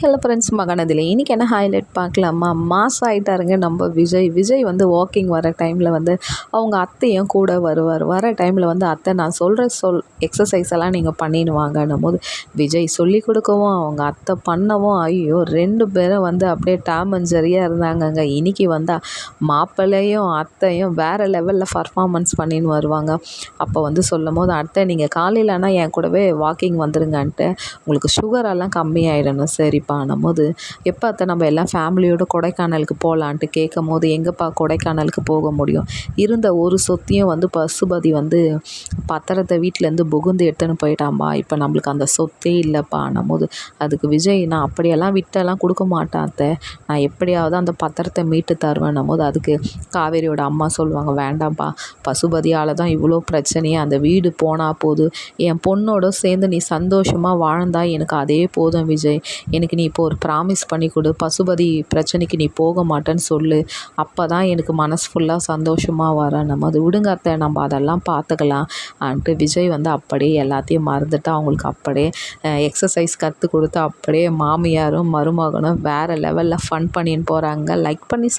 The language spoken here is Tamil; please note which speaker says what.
Speaker 1: ஹலோ ஃப்ரெண்ட்ஸ், மகாநதியில் இன்றைக்கி என்ன ஹைலைட் பார்க்கலாமா? மாஸ் ஆகிட்டாருங்க நம்ம விஜய் வந்து வாக்கிங் வர டைமில் வந்து அவங்க அத்தையும் கூட வருவார். வர டைமில் வந்து அத்தை நான் சொல்கிற எக்ஸசைஸ் எல்லாம் நீங்கள் பண்ணின்னு வாங்கன்னும் போது விஜய் சொல்லி கொடுக்கவும் அவங்க அத்தை பண்ணவும் ஐயோ 2 பேரும் வந்து அப்படியே டாம் அண்ட் ஜெர்ரியாக இருந்தாங்கங்க. இன்றைக்கி வந்தால் மாப்பிள்ளையும் அத்தையும் வேறு லெவலில் பர்ஃபார்மன்ஸ் பண்ணின்னு வருவாங்க. அப்போ வந்து சொல்லும் போது அத்தை நீங்கள் காலையிலனா என் கூடவே வாக்கிங் வந்துருங்கன்ட்டு, உங்களுக்கு சுகரெல்லாம் கம்மியாயிடணும். சரிப்பான்னும் போது எப்போ அத்தை நம்ம எல்லாம் ஃபேமிலியோடு கொடைக்கானலுக்கு போகலான்ட்டு கேட்கும் போது எங்கேப்பா கொடைக்கானலுக்கு போக முடியும், இருந்த ஒரு சொத்தையும் வந்து பசுபதி வந்து பத்திரத்தை வீட்டிலேருந்து புகுந்து எடுத்துன்னு போயிட்டான்பா, இப்போ நம்மளுக்கு அந்த சொத்தே இல்லைப்பான்னும் போது அதுக்கு விஜய் நான் அப்படியெல்லாம் விட்டெல்லாம் கொடுக்க மாட்டேன் அத்தை, நான் எப்படியாவது அந்த பத்திரத்தை மீட்டு தருவேன்னும் போது அதுக்கு காவேரியோட அம்மா சொல்லுவாங்க வேண்டாம்ப்பா, பசுபதியால் தான் இவ்வளோ பிரச்சனையே, அந்த வீடு போனால் போது என் பொண்ணோட சேர்ந்து நீ சந்தோஷமாக வாழ்ந்தா எனக்கு அதே போதும் விஜய், எனக்கு நீ இப்போ ஒரு ப்ராமிஸ் பண்ணி கொடு, பசுபதி பிரச்சனைக்கு நீ போக மாட்டேன்னு சொல்லு, அப்போ தான் எனக்கு மனசு ஃபுல்லாக சந்தோஷமாக வரேன். நம்ம அது விடுங்க அத்தை, நம்ம அதெல்லாம் பார்த்துக்கலாம் ஆன்ட்டு விஜய் வந்து அப்படியே எல்லாத்தையும் மறந்துட்டு அவங்களுக்கு அப்படியே எக்ஸசைஸ் கற்றுக் கொடுத்து அப்படியே மாமியாரும் மருமகனும் வேறு லெவலில் ஃபன் பண்ணின்னு போகிறாங்க. லைக் பண்ணி